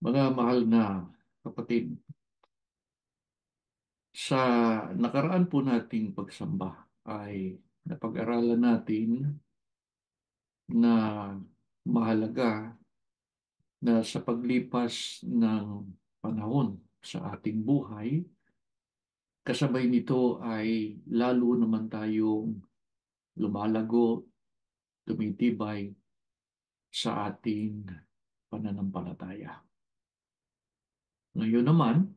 Mga mahal na kapatid, sa nakaraan po nating pagsamba ay napag-aralan natin na mahalaga na sa paglipas ng panahon sa ating buhay, kasabay nito ay lalo naman tayong lumalago, tumitibay sa ating pananampalataya. Ngayon naman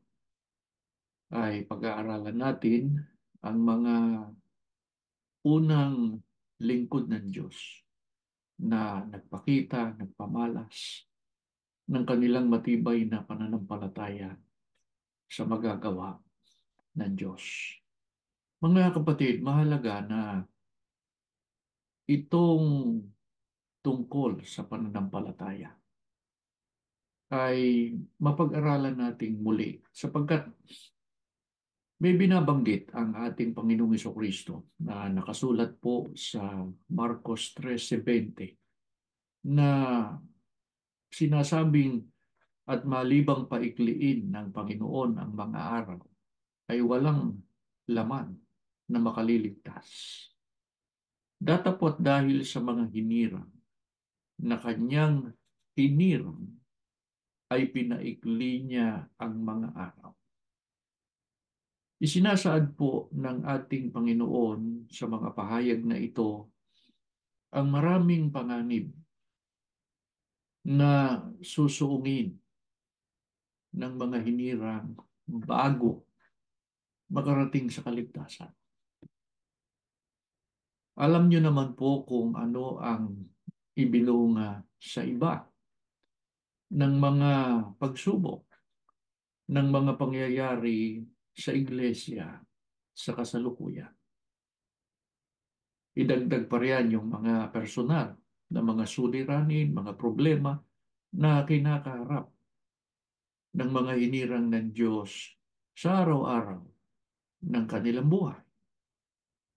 ay pag-aaralan natin ang mga unang lingkod ng Diyos na nagpakita, nagpamalas ng kanilang matibay na pananampalataya sa magagawa ng Diyos. Mga kapatid, mahalaga na itong tungkol sa pananampalataya ay mapag-aralan nating muli sapagkat may binabanggit ang ating Panginoong Kristo na nakasulat po sa Marcos 13:20 na sinasabing at malibang paikliin ng Panginoon ang mga araw ay walang laman na makaliligtas. Datapot dahil sa mga hinirang na kanyang hinirang ay pinaikli niya ang mga araw. Isinasaad po ng ating Panginoon sa mga pahayag na ito ang maraming panganib na susuungin ng mga hinirang bago makarating sa kaligtasan. Alam niyo naman po kung ano ang ibinunga sa iba ng mga pagsubok, ng mga pangyayari sa iglesia sa kasalukuyan. Idagdag pa riyan yung mga personal na mga suliranin, mga problema na kinakaharap ng mga hinirang ng Diyos sa araw-araw ng kanilang buhay.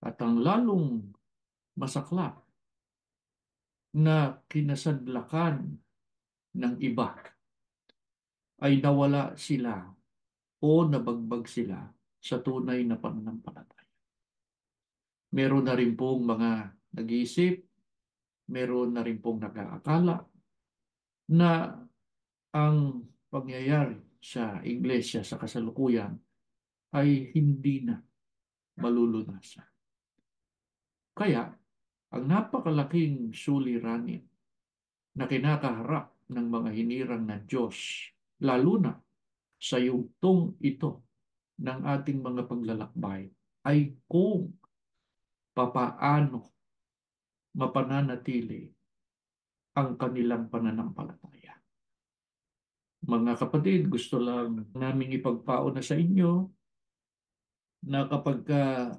At ang lalong masaklap na kinasadlakan ng iba ay nawala sila o nabagbag sila sa tunay na pananampalataya. Meron na rin pong mga nag-iisip, meron na rin pong nag-aakala na ang pangyayari sa iglesia sa kasalukuyan ay hindi na malulunasan. Kaya, ang napakalaking suliranin na kinakaharap ng mga hinirang ng Diyos, lalo na sa yugtong ito ng ating mga paglalakbay, ay kung papaano mapananatili ang kanilang pananampalataya. Mga kapatid, gusto lang naming ipagpauna sa inyo na kapag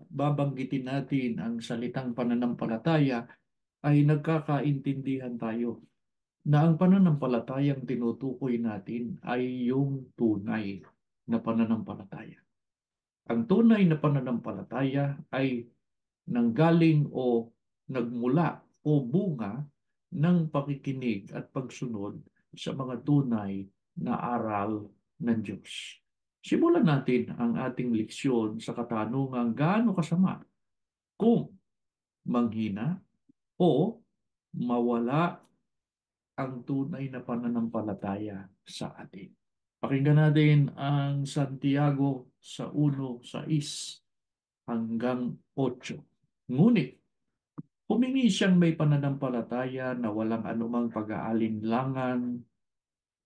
babanggitin natin ang salitang pananampalataya, ay nagkakaintindihan tayo na ang pananampalatayang tinutukoy natin ay yung tunay na pananampalataya. Ang tunay na pananampalataya ay nanggaling o nagmula o bunga ng pakikinig at pagsunod sa mga tunay na aral ng Diyos. Simulan natin ang ating leksyon sa katanungang gaano kasama kung manghina o mawala ang tunay na pananampalataya sa atin. Pakinggan natin ang Santiago sa 1:6 hanggang 8. Ngunit, humingi siyang may pananampalataya na walang anumang pag-aalinlangan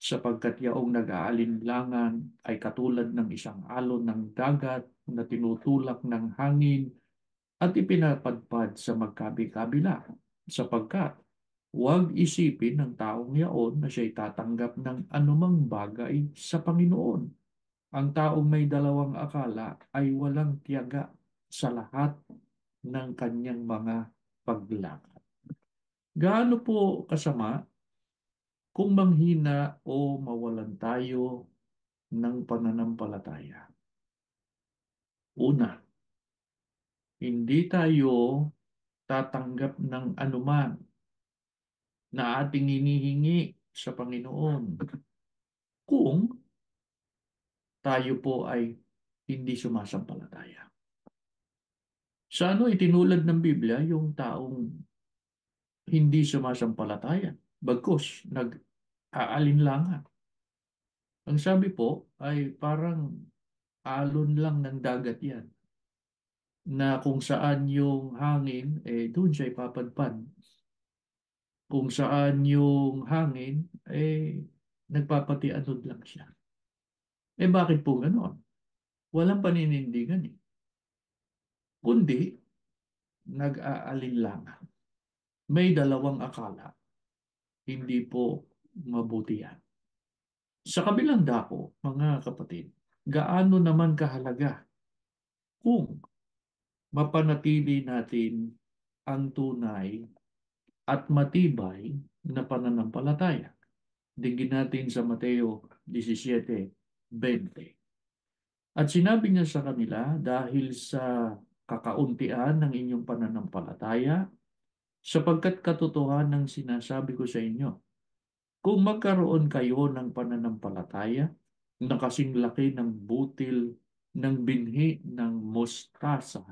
sapagkat yaong nag-aalinlangan ay katulad ng isang alon ng dagat na tinutulak ng hangin at ipinapadpad sa magkabi-kabila sapagkat huwag isipin ng taong yaon na siya'y tatanggap ng anumang bagay sa Panginoon. Ang taong may dalawang akala ay walang tiyaga sa lahat ng kanyang mga paglakad. Gaano po kasama kung manghina o mawalan tayo ng pananampalataya? Una, hindi tayo tatanggap ng anuman na ating hinihingi sa Panginoon kung tayo po ay hindi sumasampalataya. Sa ano itinulad ng Biblia yung taong hindi sumasampalataya, bagkus nag-aalinlangan. Ang sabi po ay parang alon lang ng dagat yan, na kung saan yung hangin, doon siya ipapadpad. Kung saan yung hangin, nagpapatianod lang siya. Bakit po ganon? Walang paninindigan eh. Kundi, nag-aalinlangan. May dalawang akala, hindi po mabuti yan. Sa kabilang dako, mga kapatid, gaano naman kahalaga kung mapanatili natin ang tunay at matibay na pananampalataya. Digin natin sa Mateo 17:20. At sinabi niya sa kanila, dahil sa kakauntian ng inyong pananampalataya, sapagkat katotohanan ng sinasabi ko sa inyo, kung magkaroon kayo ng pananampalataya na kasing laki ng butil ng binhi ng mustasa,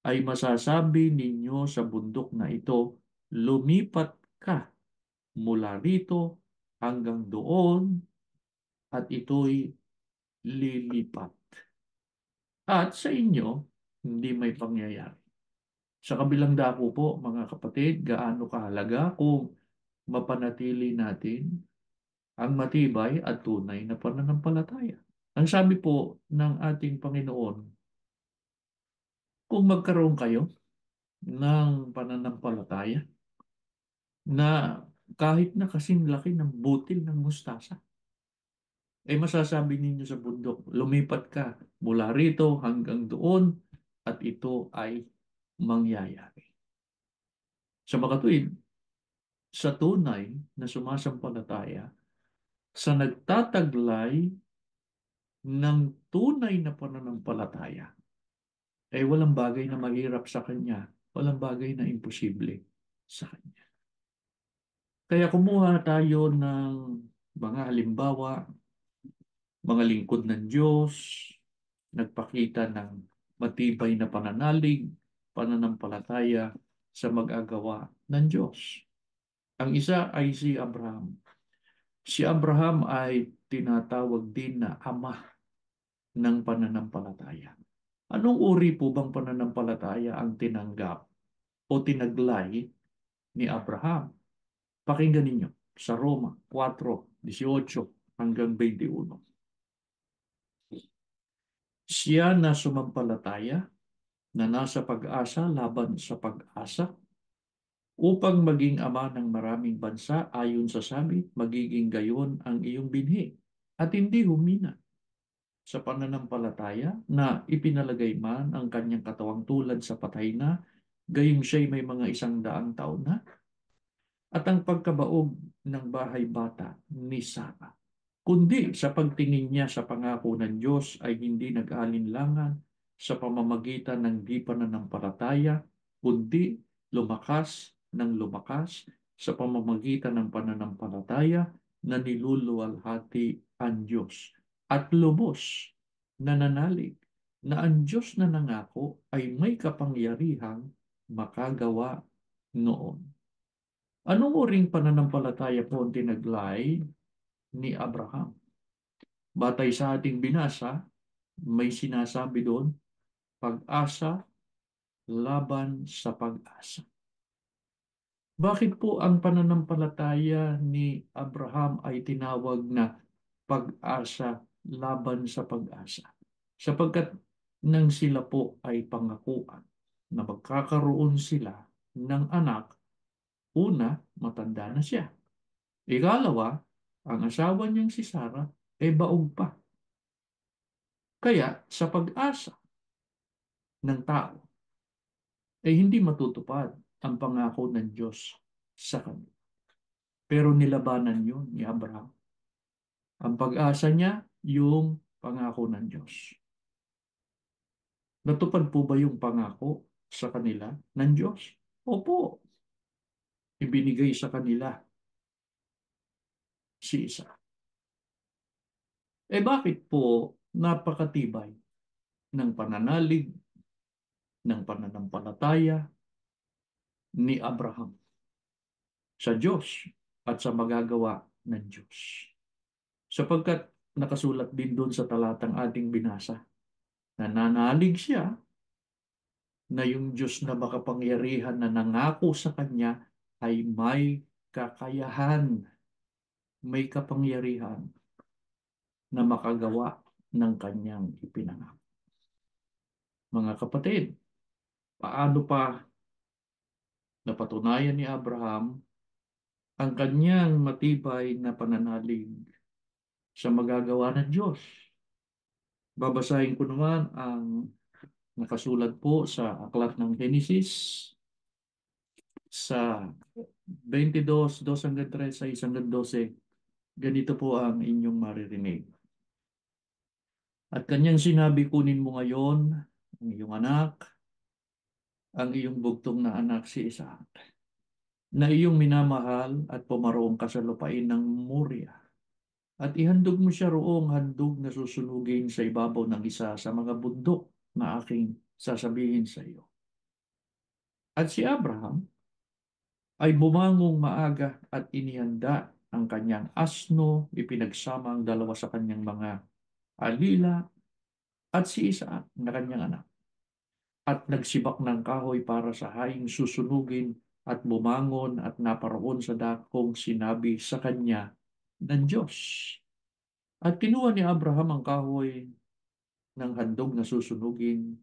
ay masasabi ninyo sa bundok na ito, lumipat ka mula rito hanggang doon at ito'y lilipat. At sa inyo, hindi may pangyayari. Sa kabilang dako po, mga kapatid, gaano kahalaga kung mapanatili natin ang matibay at tunay na pananampalataya. Ang sabi po ng ating Panginoon, kung magkaroon kayo ng pananampalataya na kahit na kasing laki ng butil ng mustasa, masasabi ninyo sa bundok, lumipat ka mula rito hanggang doon at ito ay mangyayari. Sa makatuwid, sa tunay na sumasampalataya, sa nagtataglay ng tunay na pananampalataya, walang bagay na mahirap sa kanya, walang bagay na imposible sa kanya. Kaya kumuha tayo ng mga halimbawa, mga lingkod ng Diyos, nagpakita ng matibay na pananalig, pananampalataya sa mag-agawa ng Diyos. Ang isa ay si Abraham. Si Abraham ay tinatawag din na ama ng pananampalataya. Anong uri po bang pananampalataya ang tinanggap o tinaglay ni Abraham? Pakinggan ninyo sa Roma 4:18 hanggang 21. Siya na sumampalataya na nasa pag-asa laban sa pag-asa upang maging ama ng maraming bansa ayon sa sabi, magiging gayon ang iyong binhi at hindi humina sa pananampalataya na ipinalagay man ang kanyang katawang tulad sa patay na, gayong siya'y may mga 100 taon na, at ang pagkabaog ng bahay bata ni Sara. Kundi sa pagtingin niya sa pangako ng Diyos ay hindi nag-alinlangan sa pamamagitan ng di pananampalataya, kundi lumakas ng lumakas sa pamamagitan ng pananampalataya na niluluwalhati ang Diyos at lubos na nanalig na ang Diyos na nangako ay may kapangyarihang makagawa noon. Anong uring pananampalataya po ang tinaglay ni Abraham? Batay sa ating binasa, may sinasabi doon, pag-asa laban sa pag-asa. Bakit po ang pananampalataya ni Abraham ay tinawag na pag-asa laban sa pag-asa? Sapagkat nang sila po ay pangakuan na magkakaroon sila ng anak, una, matanda na siya. Ikalawa, ang asawa niyang si Sarah ay baog pa. Kaya sa pag-asa ng tao ay hindi matutupad ang pangako ng Diyos sa kanya. Pero nilabanan yun ni Abraham. Ang pag-asa niya, yung pangako ng Diyos. Natupad po ba yung pangako sa kanila ng Diyos? Opo. Ibinigay sa kanila si Isa. Bakit po napakatibay ng pananalig, ng pananampalataya ni Abraham sa Diyos at sa magagawa ng Diyos? Sapagkat nakasulat din doon sa talatang ating binasa, nananalig siya na yung Diyos na makapangyarihan na nangako sa kanya ay may kakayahan, may kapangyarihan na makagawa ng kanyang ipinangako. Mga kapatid, paano pa napatunayan ni Abraham ang kanyang matibay na pananalig sa magagawa ng Diyos? Babasahin ko naman ang nakasulat po sa aklat ng Genesis sa 22, 2 hanggang 3, 6 hanggang 12. Ganito po ang inyong maririnig. At kanyang sinabi, kunin mo ngayon ang iyong anak, ang iyong bugtong na anak si Isaac, na iyong minamahal at pumaroong ka sa lupain ng Moria. At ihandog mo siya roong handog na susunugin sa ibabaw ng isa sa mga bundok na aking sasabihin sa iyo. At si Abraham ay bumangong maaga at inihanda ang kanyang asno, ipinagsama ang dalawa sa kanyang mga alila at si Isaac na kanyang anak. At nagsibak ng kahoy para sa haing susunugin at bumangon at naparoon sa dakong sinabi sa kanya ng Diyos. At kinuha ni Abraham ang kahoy ng handog na susunugin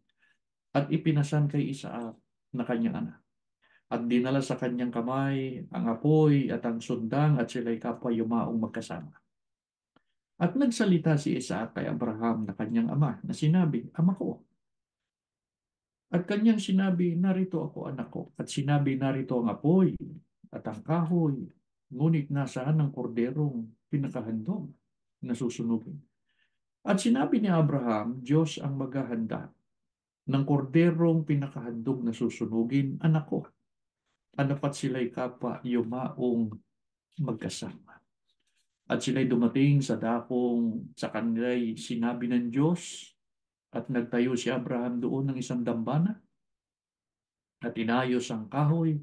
at ipinasan kay Isaac na kanyang anak. At dinala sa kanyang kamay ang apoy at ang sundang at sila'y kapwa yumaong magkasama. At nagsalita si Isaac kay Abraham na kanyang ama na sinabi, Ama ko. At kanyang sinabi, narito ako anak ko. At sinabi, narito ang apoy at ang kahoy. Ngunit nasaan ang korderong pinakahandog na susunugin? At sinabi ni Abraham, Diyos ang maghahanda ng korderong pinakahandog na susunugin, anak ko. Anapat sila'y kapwa yumaong magkasama. At sila'y dumating sa dakong sa kanila'y sinabi ng Diyos at nagtayo si Abraham doon ng isang dambana at inayos ang kahoy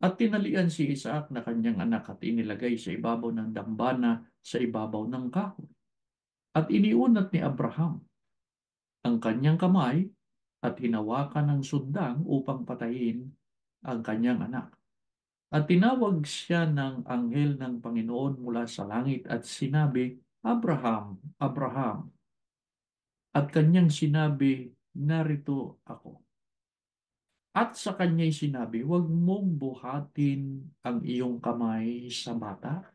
at tinalian si Isaac na kanyang anak at inilagay sa ibabaw ng dambana sa ibabaw ng kahoy. At iniunat ni Abraham ang kanyang kamay at hinawakan ng sundang upang patayin ang kanyang anak. At tinawag siya ng anghel ng Panginoon mula sa langit at sinabi, Abraham, Abraham. At kanyang sinabi, narito ako. At sa kanya'y sinabi, huwag mong buhatin ang iyong kamay sa bata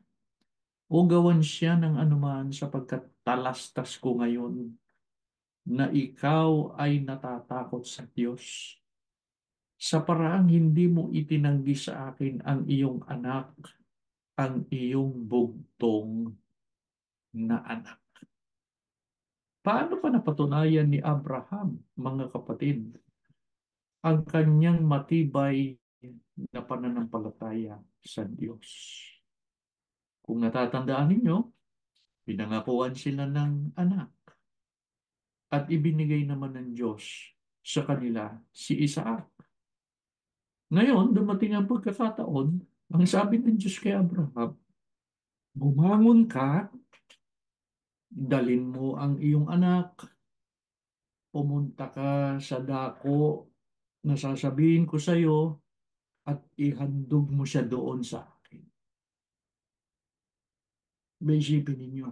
o gawan siya ng anuman sapagkat talastas ko ngayon na ikaw ay natatakot sa Diyos. Sa paraang hindi mo itinanggi sa akin ang iyong anak, ang iyong bugtong na anak. Paano pa napatunayan ni Abraham, mga kapatid, ang kanyang matibay na pananampalataya sa Diyos? Kung natatandaan ninyo, pinangakuan sila ng anak at ibinigay naman ng Diyos sa kanila si Isaac. Ngayon, dumating ang pagkakataon, ang sabi ng Diyos kay Abraham, bumangon ka, dalin mo ang iyong anak, pumunta ka sa dako na sasabihin ko sa iyo at ihandog mo siya doon sa akin. Isipin ninyo,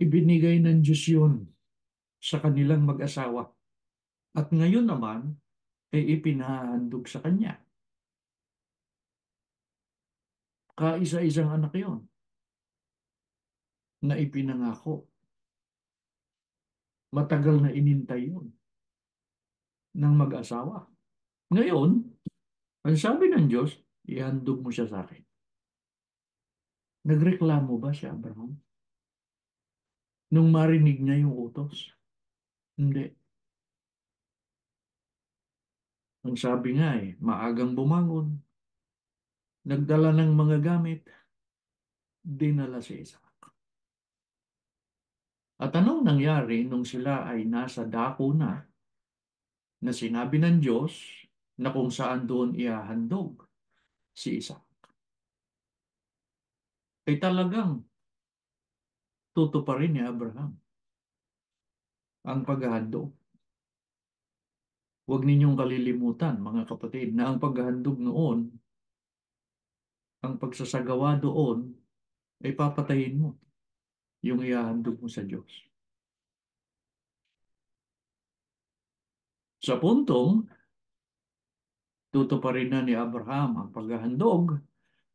ibinigay ng Diyos yun sa kanilang mag-asawa. At ngayon naman, ay ipinahandog sa kanya. Kaisa-isang anak yon na ipinangako. Matagal na inintay yun ng mag-asawa. Ngayon, ang sabi ng Diyos, ihandog mo siya sa akin. Nagreklamo ba si Abraham? Nung marinig niya yung utos? Hindi. Ang sabi nga maagang bumangon, nagdala ng mga gamit, dinala si Isaac. At anong nangyari nung sila ay nasa dako na sinabi ng Diyos na kung saan doon iahandog si Isaac? Ay talagang tutuparin ni Abraham ang paghahandog. Huwag ninyong kalilimutan, mga kapatid, na ang paghahandog noon, ang pagsasagawa doon, ay papatayin mo yung iahandog mo sa Diyos. Sa puntong, tutuparin na ni Abraham ang paghahandog,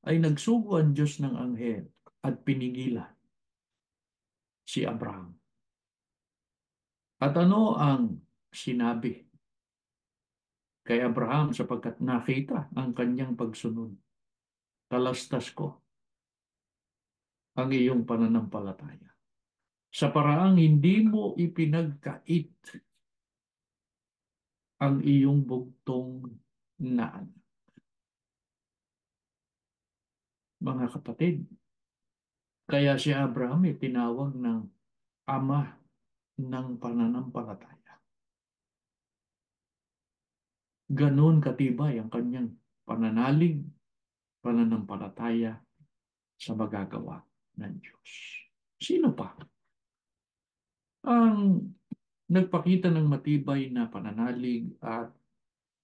ay nagsugo ang Diyos ng anghel at pinigilan si Abraham. At ano ang sinabi kay Abraham sapagkat nakita ang kanyang pagsunod? Talastas ko ang iyong pananampalataya. Sa paraang hindi mo ipinagkait ang iyong bugtong na anak. Mga kapatid, kaya si Abraham ay tinawag ng ama ng pananampalataya. Ganon katibay ang kanyang pananalig, pananampalataya sa magagawa ng Diyos. Sino pa ang nagpakita ng matibay na pananalig at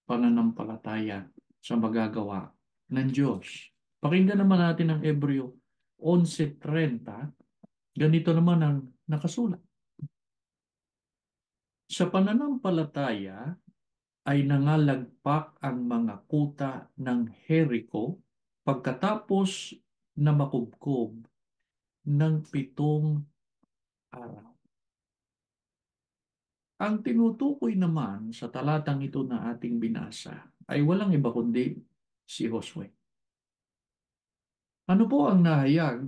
pananampalataya sa magagawa ng Diyos? Pakinggan naman natin ang Hebreo 11:30. Ganito naman ang nakasulat. Sa pananampalataya ay nangalagpak ang mga kuta ng Jericho pagkatapos na makubkob ng 7 araw. Ang tinutukoy naman sa talatang ito na ating binasa ay walang iba kundi si Josue. Ano po ang nahayag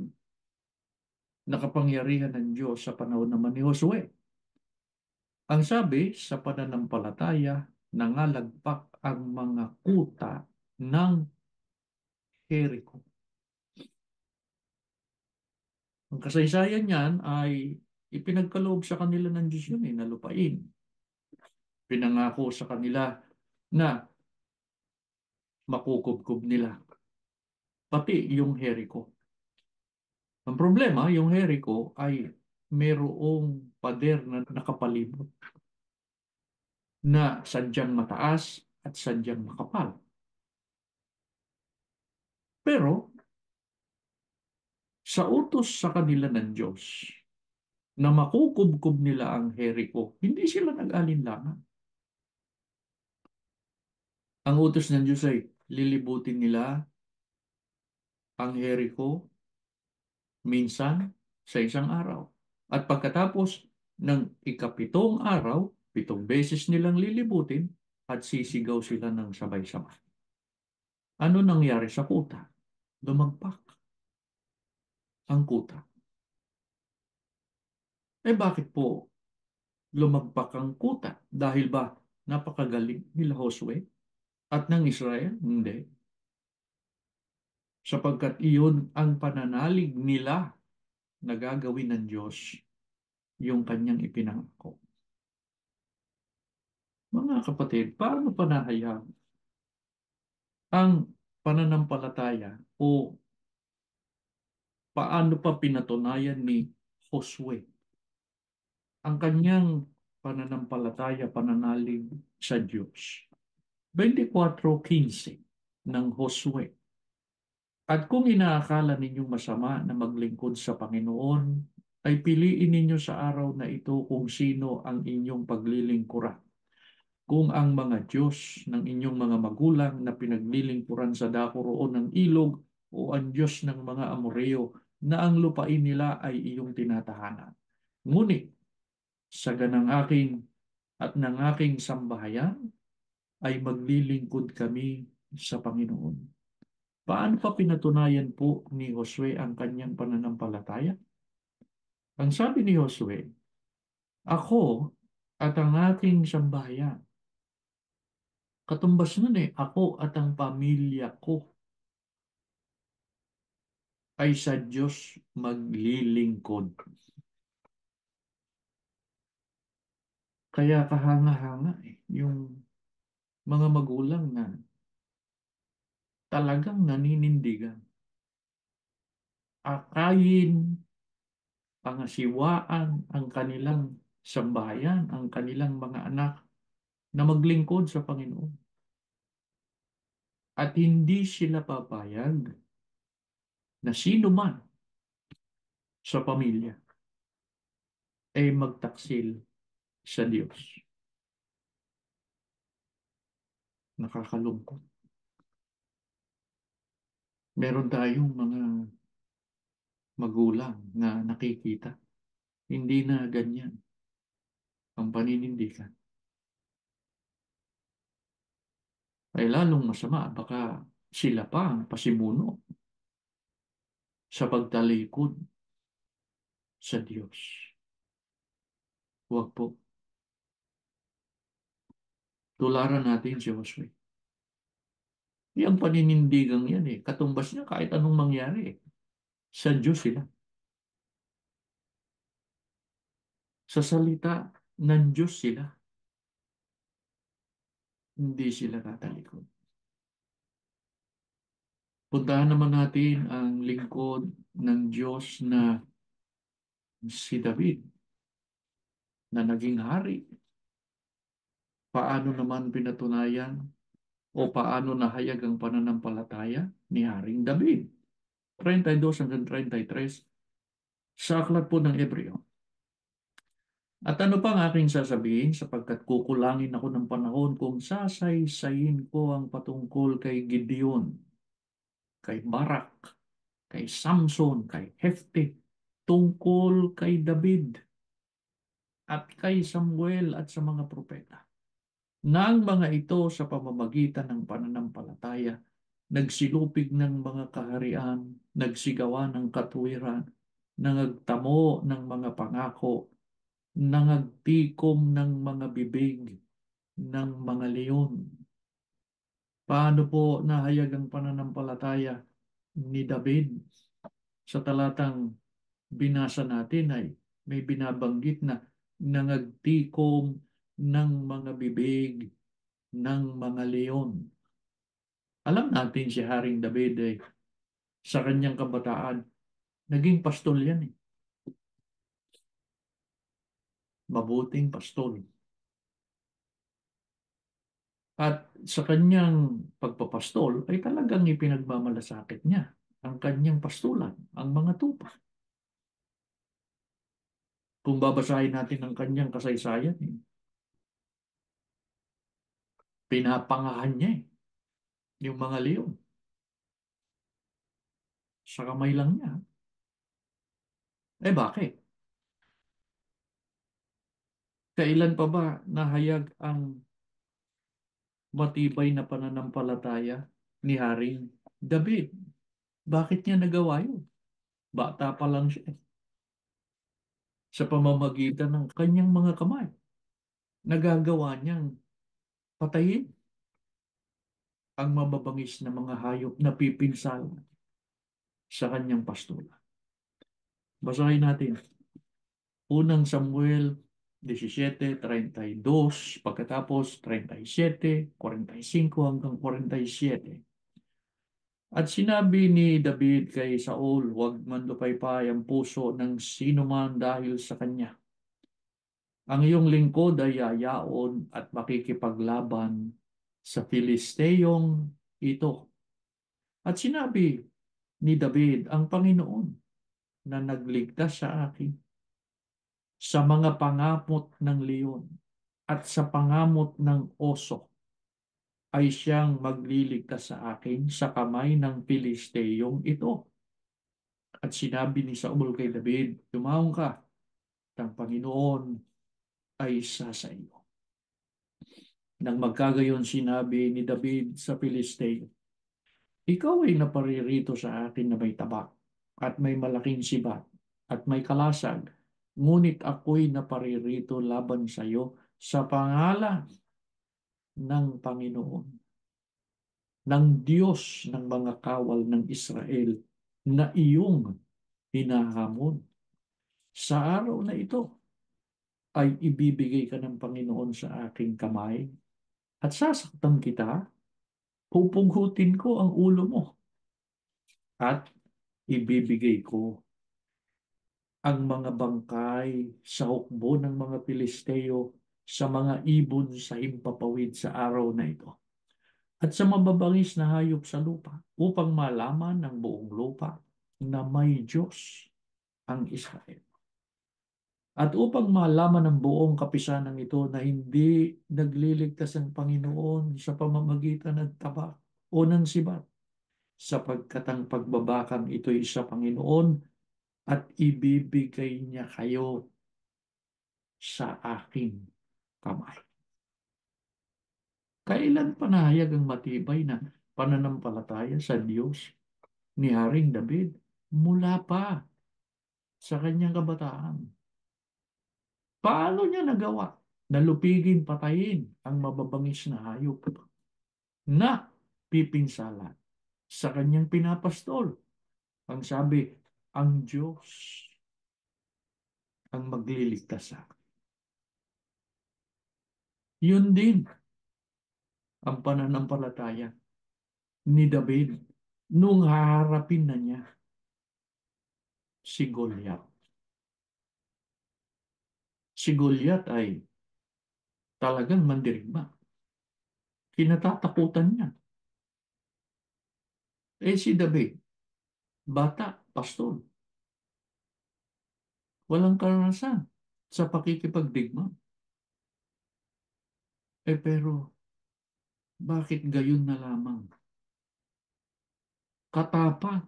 na kapangyarihan ng Diyos sa panahon naman ni Josue? Ang sabi, sa pananampalataya, nangalagpak ang mga kuta ng Jericho. Ang kasaysayan niyan ay ipinagkaloob sa kanila ng Diyos yun na lupain. Pinangako sa kanila na makukubkob nila. Pati yung Jericho. Ang problema, yung Jericho ay mayroong pader na nakapalibot na sadyang mataas at sadyang makapal. Pero sa utos sa kanila ng Diyos na makukubkob nila ang Jericho, hindi sila nag-alinlangan. Ang utos ng Diyos ay lilibutin nila ang Jericho minsan sa isang araw. At pagkatapos ng ikapitong araw, 7 beses nilang lilibutin at sisigaw sila ng sabay-sabay. Ano nangyari sa kuta? Lumagpak ang kuta. Bakit po lumagpak ang kuta? Dahil ba napakagaling nila Josue at ng Israel? Hindi. Sapagkat iyon ang pananalig nila na gagawin ng Diyos yung kanyang ipinangako. Mga kapatid, paano panahayag ang pananampalataya o paano pa pinatunayan ni Josue ang kanyang pananampalataya, pananalig sa Diyos? 24:15 ng Josue. At kung inaakala ninyong masama na maglingkod sa Panginoon, ay piliin ninyo sa araw na ito kung sino ang inyong paglilingkuran. Kung ang mga Diyos ng inyong mga magulang na pinaglilingkuran sa dako roon ng ilog o ang Diyos ng mga Amoreo na ang lupain nila ay iyong tinatahanan. Ngunit sa ganang aking at ng aking sambahayan ay maglilingkod kami sa Panginoon. Paano pa pinatunayan po ni Josue ang kanyang pananampalataya? Ang sabi ni Josue, ako at ang aking sambahayan. Katumbas nun ako at ang pamilya ko ay sa Diyos maglilingkod. Kaya kahanga-hanga yung mga magulang na talagang naninindigan. Akayin, pangasiwaan ang kanilang sambahayan, ang kanilang mga anak na maglingkod sa Panginoon. At hindi sila papayag na sino man sa pamilya ay magtaksil sa Diyos. Nakakalungkot. Meron tayong mga magulang na nakikita. Hindi na ganyan ang paninindigan. Ay lalong masama, baka sila pa ang pasimuno sa pagtalikod sa Diyos. Huwag po. Tularan natin si Josue. Yung paninindigang yan katumbas niya kahit anong mangyari sa Diyos sila. Sa salita ng Diyos sila. Hindi sila tatalikod. Puntahan naman natin ang lingkod ng Diyos na si David na naging hari. Paano naman pinatunayan o paano nahayag ang pananampalataya ni Haring David? 32 hanggang 33 sa aklat po ng Hebreo. At ano pa ang aking sasabihin sapagkat kukulangin ako ng panahon kung sasaysayin ko ang patungkol kay Gideon, kay Barak, kay Samson, kay Hefte, tungkol kay David at kay Samuel at sa mga propeta. Na ang mga ito sa pamamagitan ng pananampalataya, nagsilupig ng mga kaharian, nagsigawa ng katuwiran, nangagtamo ng mga pangako, nangagtikom ng mga bibig ng mga leon. Paano po nahayag ang pananampalataya ni David? Sa talatang binasa natin ay may binabanggit na nangagtikom ng mga bibig ng mga leon. Alam natin si Haring David sa kanyang kabataan, naging pastol yan Mabuting pastol. At sa kanyang pagpapastol ay talagang ipinagmamalasakit niya ang kanyang pastulan, ang mga tupa. Kung babasahin natin ang kanyang kasaysayan, pinapangahan niya yung mga leon. Sa kamay lang niya. Bakit? Kailan pa ba nahayag ang matibay na pananampalataya ni Haring David? Bakit niya nagawa yun? Bata pa lang siya sa pamamagitan ng kanyang mga kamay. Nagagawa niyang patayin ang mababangis na mga hayop na pipinsal sa kanyang pastula. Basahin natin. Unang Samuel 17:32, pagkatapos 37, 45 hanggang 47. At sinabi ni David kay Saul, huwag manlupaypay ang puso ng sino man dahil sa kanya. Ang iyong lingkod ay yayaon at makikipaglaban sa Filisteyong ito. At sinabi ni David, ang Panginoon na nagligtas sa akin sa mga pangamot ng leon at sa pangamot ng oso ay siyang magliligtas sa akin sa kamay ng Filisteyong ito. At sinabi ni Saul kay David, tumawang ka, ang Panginoon ay isa sa iyo. Nang magkagayon sinabi ni David sa Filisteo, ikaw ay naparirito sa akin na may tabak at may malaking sibat at may kalasag, ngunit ako'y naparirito laban sa iyo sa pangalan ng Panginoon, ng Diyos ng mga kawal ng Israel na iyong hinahamon. Sa araw na ito ay ibibigay ka ng Panginoon sa aking kamay at sasaktan kita, pupunghutin ko ang ulo mo at ibibigay ko ang mga bangkay sa hukbo ng mga Pilisteo sa mga ibon sa himpapawid sa araw na ito at sa mababangis na hayop sa lupa upang malaman ng buong lupa na may Diyos ang Israel. At upang malaman ng buong kapisanan ito na hindi nagliligtas ang Panginoon sa pamamagitan ng tabak o ng sibat, sapagkat ang pagbabakang ito'y sa Panginoon at ibibigay niya kayo sa aking kamay. Kailan panahayag ang matibay na pananampalataya sa Diyos ni Haring David? Mula pa sa kanyang kabataan. Paano niya nagawa na lupigin, patayin ang mababangis na hayop na pipinsala sa kanyang pinapastol? Ang sabi, ang Diyos ang magliligtas sa akin. Yun din ang pananampalataya ni David nung haharapin na niya si Goliath. Si Goliath ay talagang mandirigma. Kinatatakutan niya. Si David, bata, pastol, walang karanasan sa pakikipagdigma. Pero bakit gayon na lamang? Katapang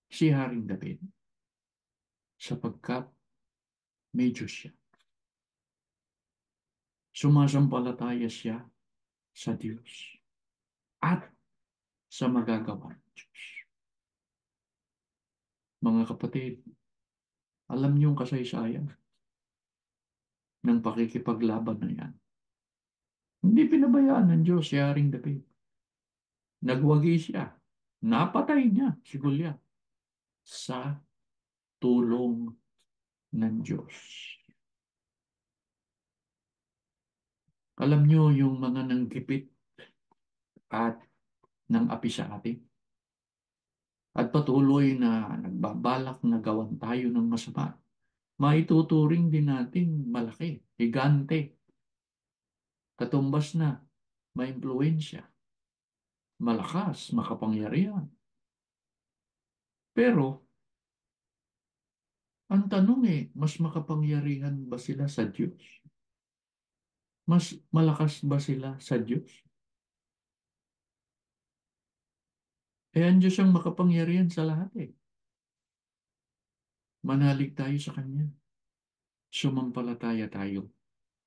si Haring David sapagkat may Diyos siya. Sumasampalataya siya sa Diyos at sa magagawa ng Diyos. Mga kapatid, alam niyo yung kasaysayan ng pakikipaglaban na yan. Hindi pinabayaan ng Diyos si Haring David. Nagwagi siya. Napatay niya si Goliath sa tulong ng Diyos. Alam niyo yung mga nanggipit at ng api sa atin at patuloy na nagbabalak na gawan tayo ng masama, maituturing din nating malaki, higante, katumbas na, maimpluwensya, malakas, makapangyarihan. Pero, ang tanong mas makapangyarihan ba sila sa Diyos? Mas malakas ba sila sa Diyos? Ang Diyos ang makapangyarihan sa lahat Manalig tayo sa Kanya. Sumampalataya tayo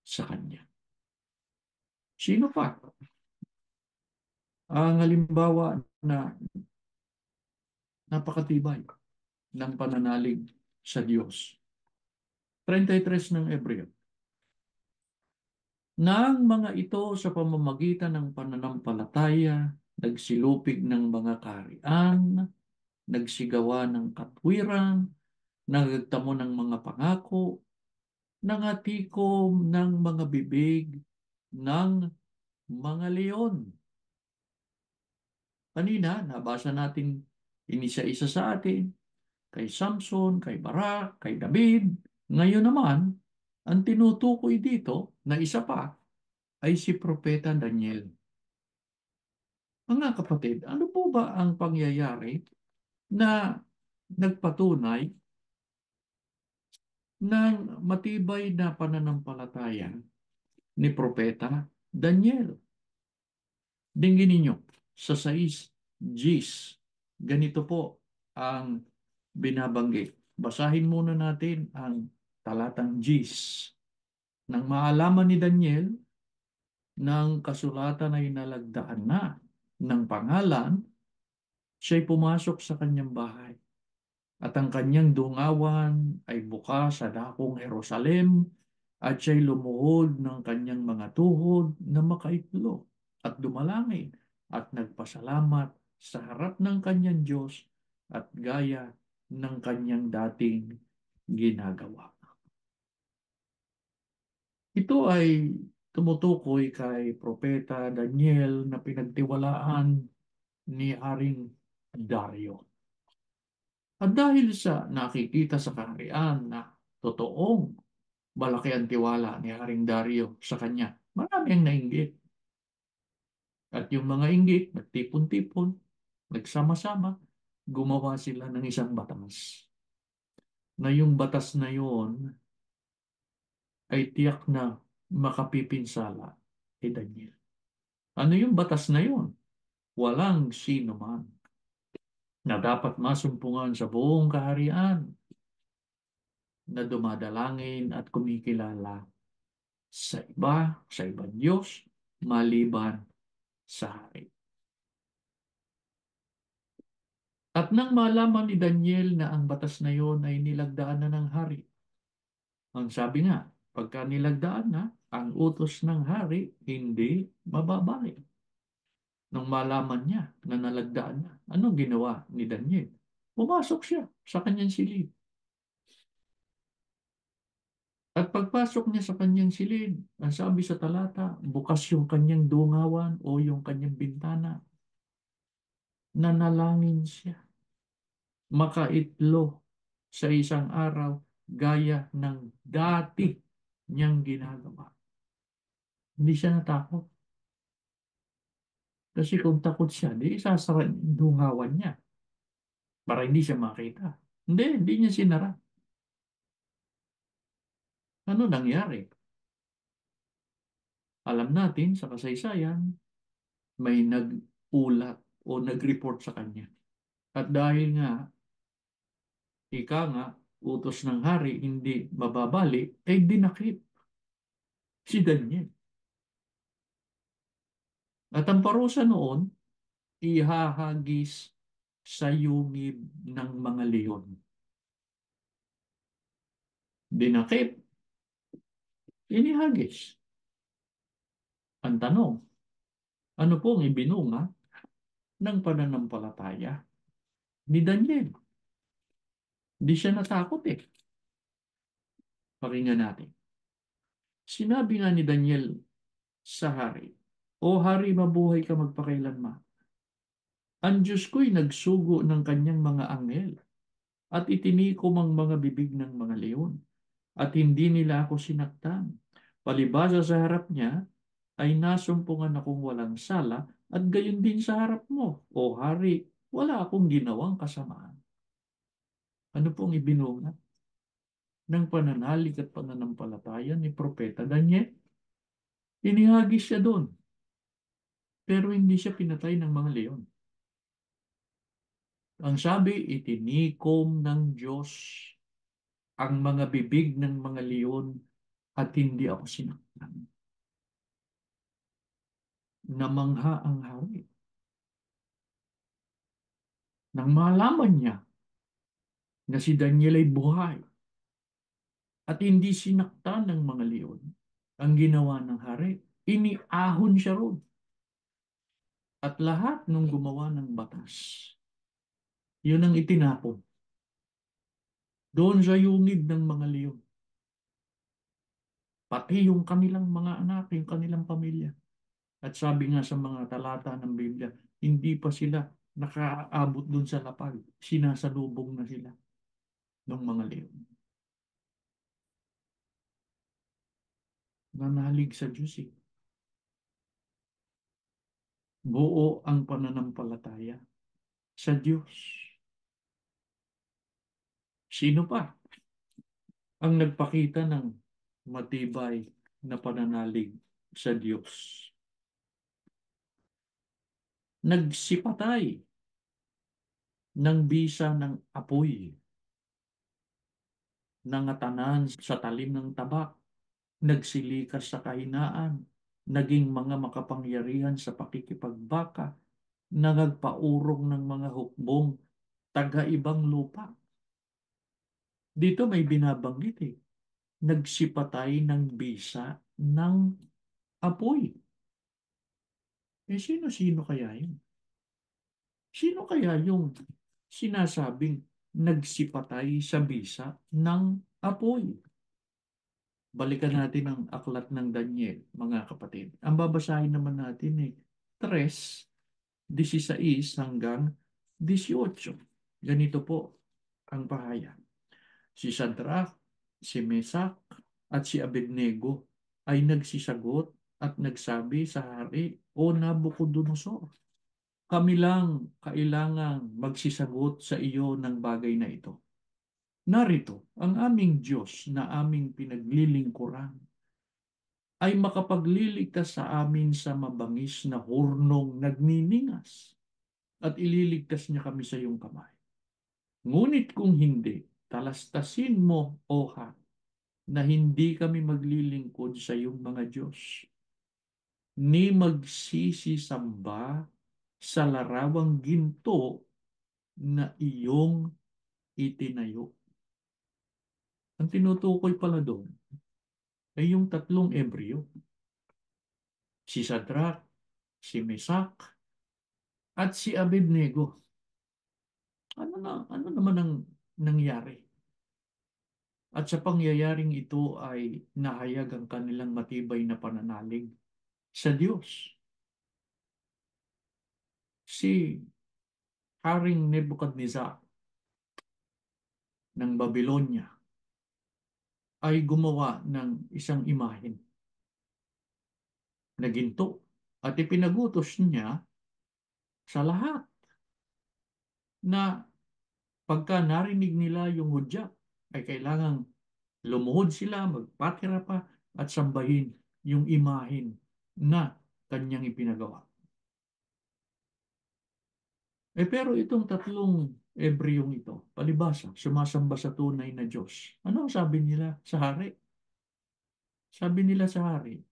sa Kanya. Sino pa? Ang halimbawa na napakatibay ng pananalig sa Diyos. 33 ng Hebreo. Nang mga ito sa pamamagitan ng pananampalataya, nagsilupig ng mga kaharian, nagsigawa ng katwiran, nagtamo ng mga pangako, nangatikom ng mga bibig ng mga leon. Kanina, nabasa natin inisa-isa sa atin, kay Samson, kay Barak, kay David. Ngayon naman, ang tinutukoy dito na isa pa ay si Propeta Daniel. Mga kapatid, ano po ba ang pangyayari na nagpatunay ng matibay na pananampalataya ni Propeta Daniel? Dinggin ninyo, sa 6 Gs, ganito po ang binabanggit. Basahin muna natin ang talatang Gs. Nang maalaman ni Daniel ng kasulatan ay nalagdaan na ng pangalan, siya'y pumasok sa kanyang bahay. At ang kanyang dungawan ay bukas sa dakong Jerusalem at siya'y lumuhod ng kanyang mga tuhod na makaitlo at dumalangin at nagpasalamat sa harap ng kanyang Diyos at gaya ng kanyang dating ginagawa. ito ay tumutukoy kay Propeta Daniel na pinagtiwalaan ni Haring Dario. At dahil sa nakikita sa kaharian na totoong malaki ang tiwala ni Haring Dario sa kanya, marami ang nainggit. At yung mga inggit, nagtipon-tipon, nagsama-sama, gumawa sila ng isang batas. Na yung batas na yon ay tiyak na makapipinsala kay Daniel. Ano yung batas na yon? Walang sino man na dapat masumpungan sa buong kaharian na dumadalangin at kumikilala sa ibang Diyos, maliban sa hari. At nang malaman ni Daniel na ang batas na yon ay nilagdaan na ng hari, ang sabi nga, pagka nilagdaan na, ang utos ng hari hindi mababalik. Nung malaman niya na nalagdaan na, anong ginawa ni Daniel? Pumasok siya sa kanyang silid. At pagpasok niya sa kanyang silid, ang sabi sa talata, bukas yung kanyang dungawan o yung kanyang bintana. Nanalangin siya. Makaitlo sa isang araw gaya ng dati niyang ginagawa. Hindi siya natakot. Kasi kung takot siya, di isasara yung dungawan niya para hindi siya makita. Hindi niya sinara. Ano nangyari? Alam natin sa kasaysayan, may nag-ulat o nag-report sa kanya. At dahil nga, ika nga, utos ng hari, hindi mababali, ay dinakip si Daniel. At ang parusa noon, ihahagis sa yungib ng mga leon. Dinakip, inihagis. Ang tanong, ano pong ibinunga ng pananampalataya ni Daniel? Hindi siya natakot eh. Pakinggan natin. Sinabi nga ni Daniel sa hari, O hari, mabuhay ka magpakailanman. Ang Diyos ko'y nagsugo ng kanyang mga anghel at itinikom ang mga bibig ng mga leon at hindi nila ako sinaktan. Palibasa sa harap niya ay nasumpungan akong walang sala at gayon din sa harap mo, O hari, wala akong ginawang kasamaan. Ano pong ibinunga ng pananalig at pananampalataya ni Propeta Daniel? Inihagis siya doon, pero hindi siya pinatay ng mga leon. Ang sabi, itinikom ng Diyos ang mga bibig ng mga leon at hindi ako sinaktan. Namangha ang hari. Nang malaman niya na si Daniel ay buhay at hindi sinaktan ng mga leon, ang ginawa ng hari, iniahon siya roon. At lahat ng gumawa ng batas, yun ang itinapon doon sa yungib ng mga leon. Pati yung kanilang mga anak, yung kanilang pamilya. At sabi nga sa mga talata ng Biblia, hindi pa sila nakaabot dun sa lapag. Sinasalubong na sila ng mga leon. Nanalig sa Diyos eh. Buo ang pananampalataya sa Diyos. Sino pa ang nagpakita ng matibay na pananalig sa Diyos? Nagsipatay ng bisa ng apoy, nangatanan sa talim ng tabak, nagsilikas sa kahinaan, naging mga makapangyarihan sa pakikipagbaka, nagpaurong ng mga hukbong taga-ibang lupa. Dito may binabanggit eh. Nagsipatay ng bisa ng apoy. Sino-sino kaya yun? Sino kaya yung sinasabing nagsipatay sa bisa ng apoy? Balikan natin ang aklat ng Daniel, mga kapatid. Ang babasahin naman natin ay 3:16 hanggang 18. Ganito po ang pahayag. Si Shadrach, si Mesak, at si Abednego ay nagsisagot at nagsabi sa hari, O Nabucodonosor, kami lang kailangang magsisagot sa iyo ng bagay na ito. Narito, ang aming Diyos na aming pinaglilingkuran ay makapagliligtas sa amin sa mabangis na hurnong nagniningas at ililigtas niya kami sa iyong kamay. Ngunit kung hindi, talastasin mo, O Ha, na hindi kami maglilingkod sa iyong mga Diyos, ni magsisisamba sa larawang ginto na iyong itinayo. Ang tinutukoy pala doon ay yung tatlong Ebreo, si Shadrach, si Mesak, at si Abednego. Ano naman ang nangyari? At sa pangyayaring ito ay nahayag ang kanilang matibay na pananalig sa Diyos. Si Haring Nebuchadnezzar ng Babylonia ay gumawa ng isang imahen na ginto at ipinagutos niya sa lahat na pagka narinig nila yung hudya ay kailangang lumuhod sila, magpatira pa at sambahin yung imahen na kanyang ipinagawa. Pero itong tatlong Ebreyong ito, palibasa, sumasamba sa tunay na Diyos. Ano ang sabi nila sa hari? Sabi nila sa hari,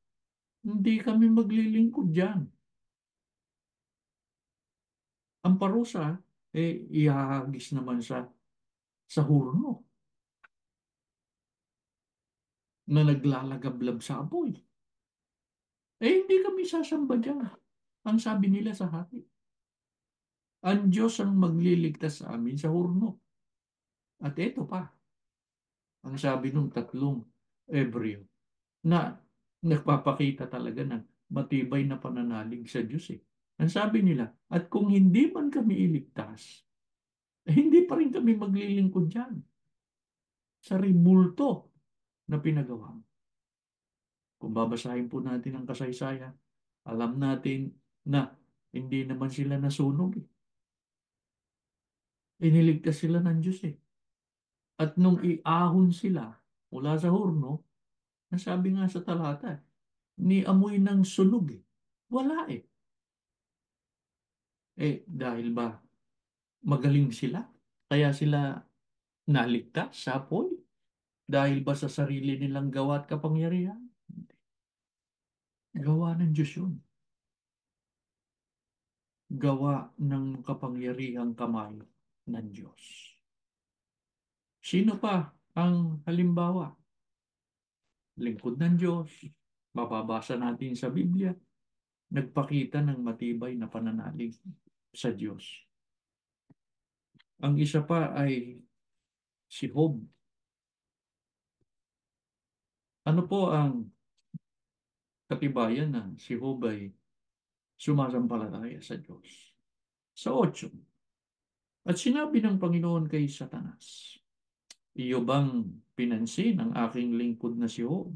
hindi kami maglilingkod dyan. Ang parusa, ihahagis naman sa hurno na naglalagablab sa apoy. Hindi kami sasamba dyan. Ang sabi nila sa hari. Ang Diyos ang magliligtas sa amin sa hurno. At ito pa, ang sabi ng tatlong Ebreo na nagpapakita talaga ng matibay na pananalig sa Diyos eh. Ang sabi nila, at kung hindi man kami iligtas, hindi pa rin kami maglilingkod dyan sa ribulto na pinagawa. Kung babasahin po natin ang kasaysayan, alam natin na hindi naman sila nasunog eh. Iniligtas sila ng Diyos eh. At nung iahon sila mula sa hurno, nasabi nga sa talata, ni amoy ng sunog eh. Wala eh. Dahil ba magaling sila? Kaya sila naligtas sa apoy? Dahil ba sa sarili nilang gawa at kapangyarihan? Gawa ng Diyos yun. Gawa ng kapangyarihang kamay ng Diyos. Sino pa ang halimbawa? Lingkod ng Diyos. Mababasa natin sa Biblia. Nagpakita ng matibay na pananalig sa Diyos. Ang isa pa ay si Job. Ano po ang katibayan na si Job ay sumasampalataya sa Diyos? Sa 8. At sinabi ng Panginoon kay Satanas, iyo bang pinansin ang aking lingkod na si Job?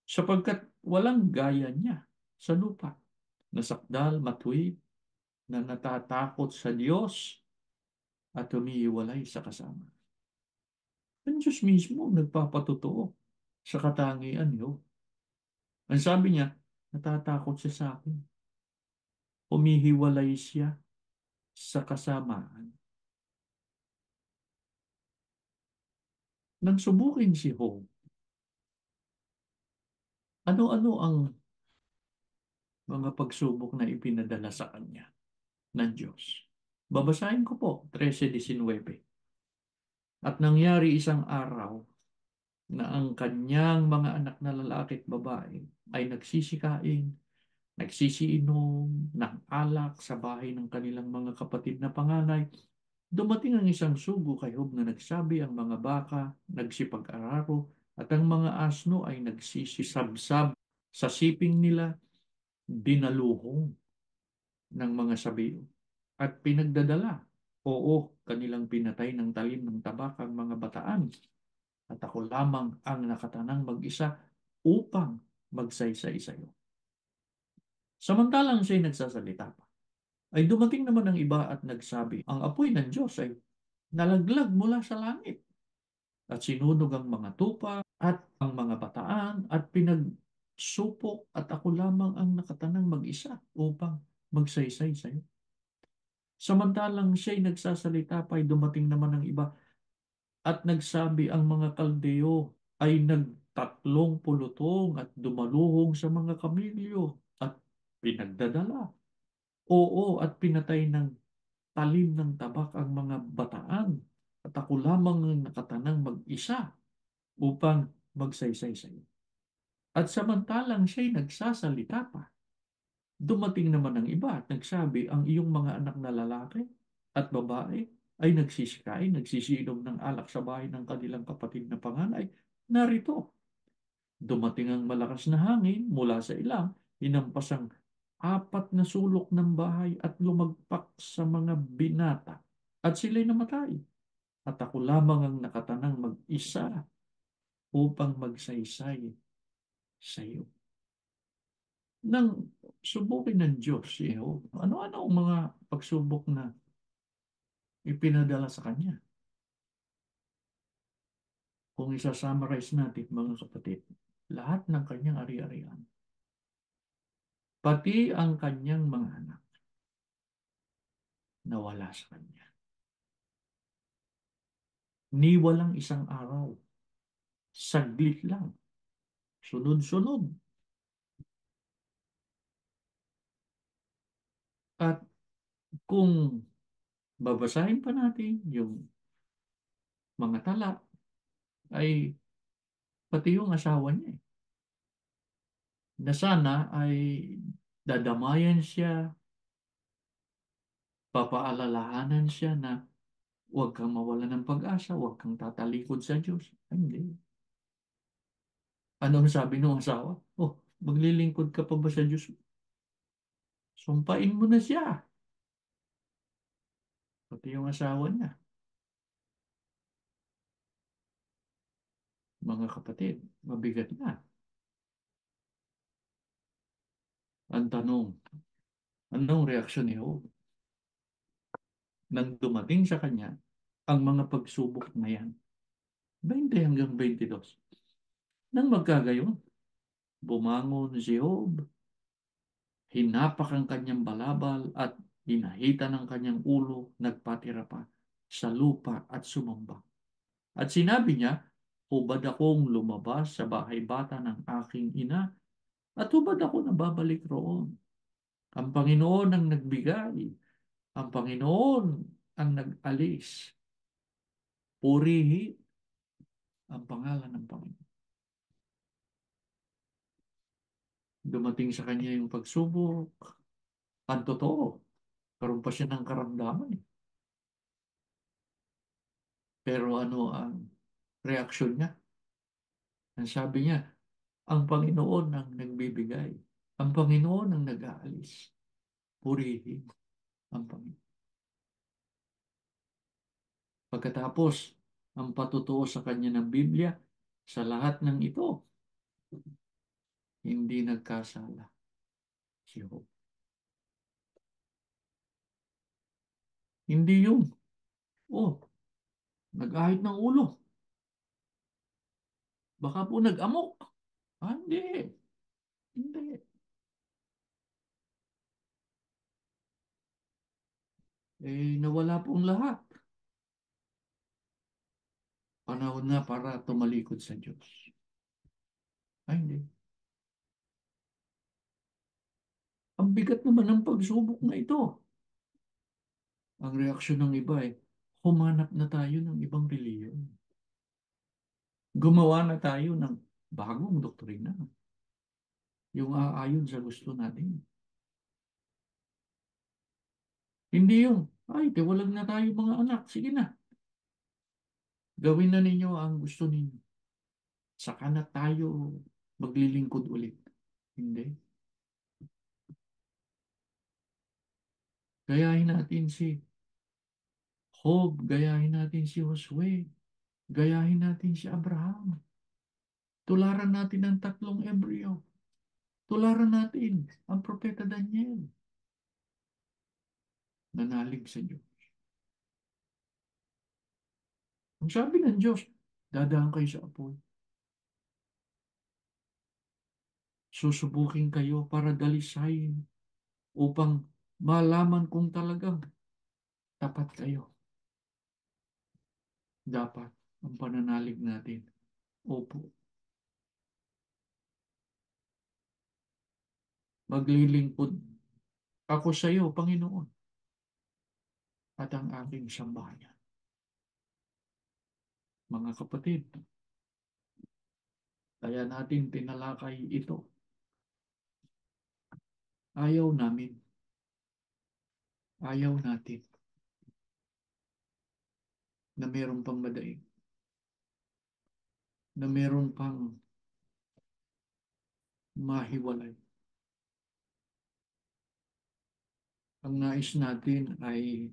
Sapagkat walang gaya niya sa lupa, nasakdal, matuwid, na natatakot sa Diyos at humihiwalay sa kasama. Ang Diyos mismo nagpapatotoo sa katangian niyo. Ang sabi niya, natatakot siya sa akin. Humihiwalay siya sa kasamaan. Nang subukin si Job, ano-ano ang mga pagsubok na ipinadala sa kanya ng Diyos? Babasahin ko po, 13:19. At nangyari isang araw na ang kanyang mga anak na lalaki at babae ay nagsisikain, nagsisiinom ng alak sa bahay ng kanilang mga kapatid na panganay. Dumating ang isang sugo kay Job na nagsabi, ang mga baka nagsipag-araro At ang mga asno ay nagsisisabsab sa siping nila, dinaluhong ng mga sabiyo at pinagdadala. Oo, kanilang pinatay ng talim ng tabak ang mga bataan at ako lamang ang nakatanang mag-isa upang magsaysay sa iyo. Samantalang siya'y nagsasalita pa, ay dumating naman ang iba at nagsabi, ang apoy ng Diyos ay nalaglag mula sa langit at sinunog ang mga tupa at ang mga bataan at pinagsupok at ako lamang ang nakatanang mag-isa upang magsaysay sa iyo. Samantalang siya'y nagsasalita pa ay dumating naman ang iba at nagsabi ang mga Kaldeo ay nagtatlong pulutong at dumaluhong sa mga kamilyo at pinagdadala. Oo, at pinatay ng talim ng tabak ang mga bataan at ako lamang ang nakatanang mag-isa upang magsaysay sa iyo. At samantalang siya'y nagsasalita pa, dumating naman ang iba at nagsabi, ang iyong mga anak na lalaki at babae ay nagsisikain, nagsisinom ng alak sa bahay ng kanilang kapatid na panganay. Narito, dumating ang malakas na hangin mula sa ilang, hinampas ang apat na sulok ng bahay at lumagpak sa mga binata. At sila'y namatay. At ako lamang ang nakatanang mag-isa upang magsaysay sa iyo. Nang subukin ng Diyos si Job, ano-ano ang mga pagsubok na ipinadala sa kanya? Kung isa-summarize natin, mga kapatid, lahat ng kanyang ari-arian, pati ang kanyang mga anak, nawala sa kanya. Ni walang isang araw, saglit lang, sunod-sunod. At kung babasahin pa natin yung mga tala, ay pati yung asawa niya, na sana ay dadamayan siya, papaalalahanan siya na huwag kang mawala ng pag-asa, huwag kang tatalikod sa Diyos. Ay, hindi. Anong sabi ng asawa? Oh, maglilingkod ka pa ba sa Diyos? Sumpain mo na siya. Pati yung asawa niya. Mga kapatid, mabigat na. Ang tanong, anong reaksyon ni Job nang dumating sa kanya ang mga pagsubok na yan? 20 hanggang 22. Nang magkagayon, bumangon si Job, hinapak ang kanyang balabal at hinahita ng kanyang ulo, nagpatira pa sa lupa at sumamba. At sinabi niya, hubad akong lumabas sa bahay bata ng aking ina at hubad ako na babalik roon. Ang Panginoon ang nagbigay, ang Panginoon ang nag-alis. Purihin ang pangalan ng Panginoon. Dumating sa kanya yung pagsubok. Ang totoo, karoon pa siya ng karamdaman. Pero ano ang reaksyon niya? Ang sabi niya, ang Panginoon ang nagbibigay. Ang Panginoon ang nag-aalis. Purihin ang Panginoon. Pagkatapos, ang patutuo sa kanya ng Biblia, sa lahat ng ito, hindi nagkasala si Job. Hindi yung, oh, nag-ahit ng ulo. Baka po nag-amok. Ah, hindi. Hindi. Nawala pong lahat. Panahon na para tumalikod sa Diyos. Ay, hindi. Ang bigat naman ng pagsubok na ito. Ang reaksyon ng iba humanap na tayo ng ibang reliyon. Gumawa na tayo ng bagong doktrina. Yung aayon sa gusto natin. Hindi yung, ay, tiwalag na tayo mga anak. Sige na. Gawin na ninyo ang gusto ninyo. saka na tayo maglilingkod ulit. Hindi. Gayahin natin si Job, gayahin natin si Josue, gayahin natin si Abraham. Tularan natin ang tatlong embryo. Tularan natin ang propeta Daniel. Nanalig sa Diyos. Ang sabi ng Diyos, dadaan kayo sa apoy. Susubukin kayo para dalisayin upang malaman kung talagang tapat kayo. Dapat ang pananalig natin. Opo, maglilingkod ako sa iyo, Panginoon, at ang aking sambahayan. Mga kapatid, kaya natin tinalakay ito. Ayaw namin, ayaw natin na meron pang madaig, na meron pang mahiwalay. Ang nais natin ay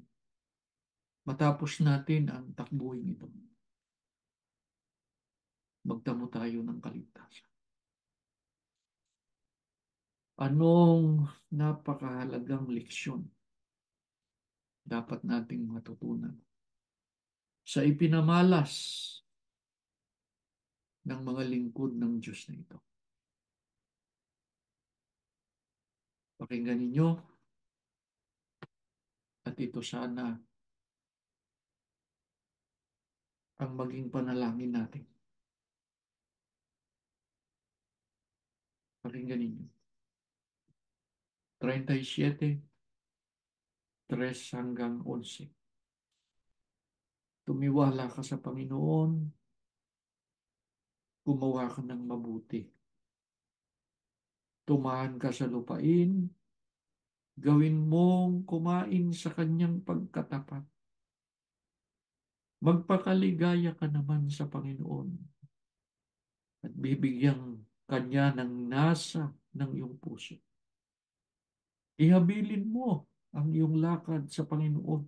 matapos natin ang takbuhin ito. Magtamo tayo ng kaligtasan. Anong napakahalagang leksyon dapat nating matutunan sa ipinamalas ng mga lingkod ng Diyos na ito? Pakinggan ninyo at ito sana ang maging panalangin natin. Pakinggan ninyo. 37, 3 hanggang 11. Tumiwala ka sa Panginoon, gumawa ka ng mabuti. Tumahan ka sa lupain, gawin mong kumain sa kanyang pagkatapat. Magpakaligaya ka naman sa Panginoon at bibigyan kanya ng nasa ng iyong puso. Ihabilin mo ang iyong lakad sa Panginoon.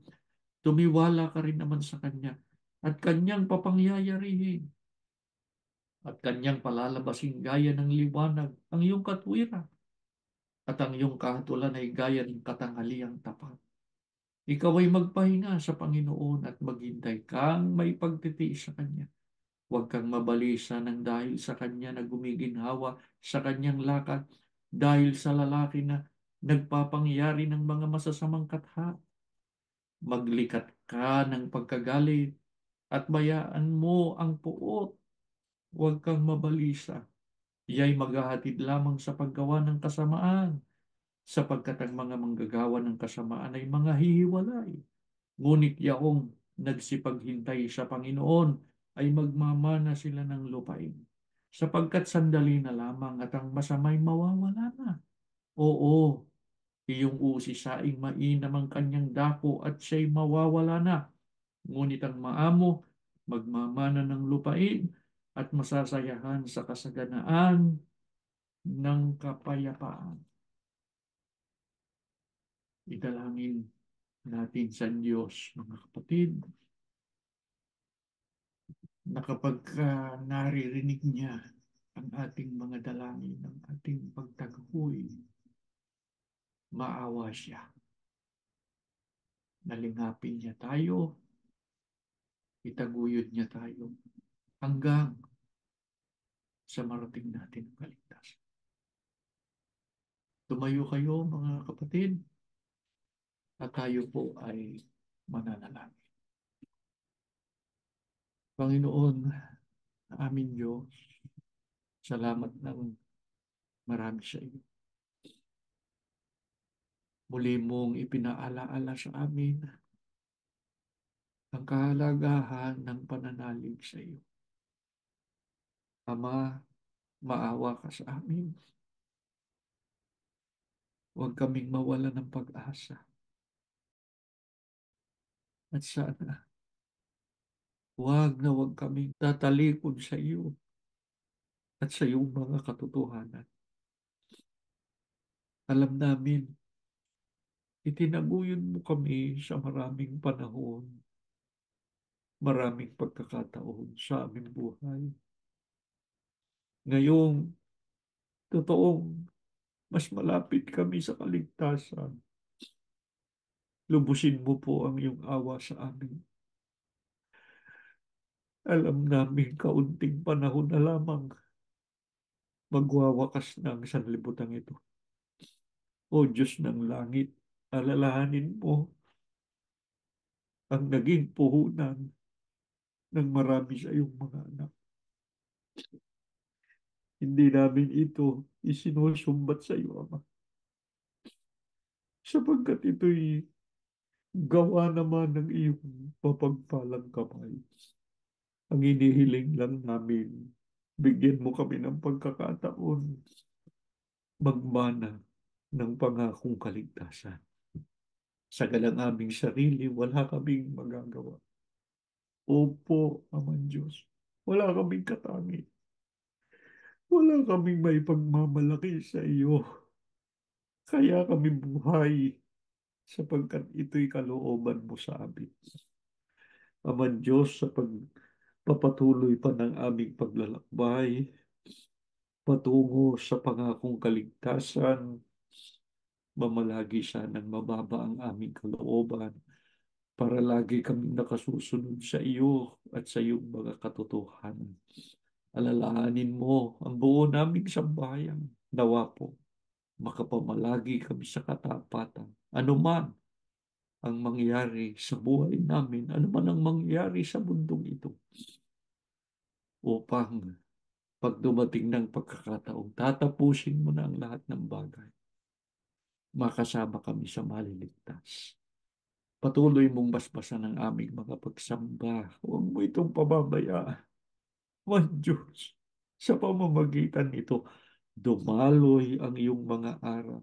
Tumiwala ka rin naman sa Kanya at Kanyang papangyayarihin at Kanyang palalabasin gaya ng liwanag ang iyong katwiran at ang iyong kahatulan ay gaya ng katanghaliang tapat. Ikaw ay magpahinga sa Panginoon at maghintay kang may pagtitiis sa Kanya. Huwag kang mabalisa ng dahil sa Kanya na gumiginhawa sa Kanyang lakad dahil sa lalaki na nagpapangyari ng mga masasamang katha. Maglikat ka ng pagkagalit at bayaan mo ang puot. Huwag kang mabalisa. Iya'y maghahatid lamang sa paggawa ng kasamaan, sapagkat ang mga manggagawa ng kasamaan ay mga hihiwalay. Ngunit yaong nagsipaghintay sa Panginoon ay magmamana sila ng lupain, sapagkat sandali na lamang at ang masamay mawawala na. Oo, iyong usisaing mainam ang kanyang dako at siya'y mawawala na. Ngunit ang maamo magmamana ng lupain at masasayahan sa kasaganaan ng kapayapaan. Idalangin natin sa Diyos, mga kapatid, na kapag naririnig niya ang ating mga dalangin, ang ating pagtaguhoy, maawa siya. Nalingapin niya tayo, itaguyod niya tayo hanggang sa marating natin ang kaligtasan. Tumayo kayo, mga kapatid, at tayo po ay mananalangin. Panginoon, amin Diyos, salamat ng marami sa iyo. Muli mong ipinaalaala sa amin ang kahalagahan ng pananalig sa iyo. Ama, maawa ka sa amin. Huwag kaming mawala ng pag-asa. At sana, huwag na huwag kaming tatalikod sa iyo at sa iyong mga katotohanan. Alam namin, itinaguyod mo kami sa maraming panahon, maraming pagkakataon sa aming buhay. Ngayong totoong mas malapit kami sa kaligtasan, lubusin mo po ang iyong awa sa amin. Alam namin kaunting panahon na lamang magwawakas na ang sanlibutan ito. O Diyos ng langit, alalahanin mo ang naging puhunan ng marami sa iyong mga anak. Hindi namin ito isinusumbat sa iyo, Ama, sapagkat ito'y gawa naman ng iyong mapagpalang kamay. Ang inihiling lang namin, bigyan mo kami ng pagkakataon magmana ng pangakong kaligtasan. Sa galang aming sarili, wala kaming magagawa. Opo, Amang Diyos, wala kaming katangi. Wala kaming may pagmamalaki sa iyo. Kaya kami buhay sapagkat ito'y kalooban mo sa amin. Amang Diyos, sa pagpapatuloy pa ng aming paglalakbay, patungo sa pangakong kaligtasan, mamalagi sanang mababa ang aming kalooban para lagi kaming nakasusunod sa iyo at sa iyong mga katotohanan. Alalahanin mo ang buo naming sambahayan. Nawa po, makapamalagi kami sa katapatan. Ano man ang mangyari sa buhay namin, ano man ang mangyari sa mundong ito, upang pag dumating ng pagkakataong tatapusin mo na ang lahat ng bagay, makasama kami sa maliligtas. Patuloy mong basbasan ang aming mga pagsamba. Huwag mo itong pababayaan. Man Diyos, sa pamamagitan nito, dumaloy ang iyong mga aral,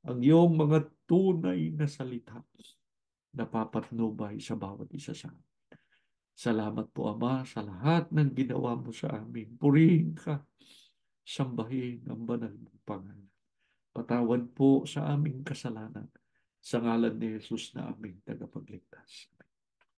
ang iyong mga tunay na salita na papatnubay sa bawat isa sa amin. Salamat po, Ama, sa lahat ng ginawa mo sa amin. Purihin ka, sambahin ang banal mong pangalan. Patawad po sa aming kasalanan sa ngalan ni Jesus na aming tagapagligtas.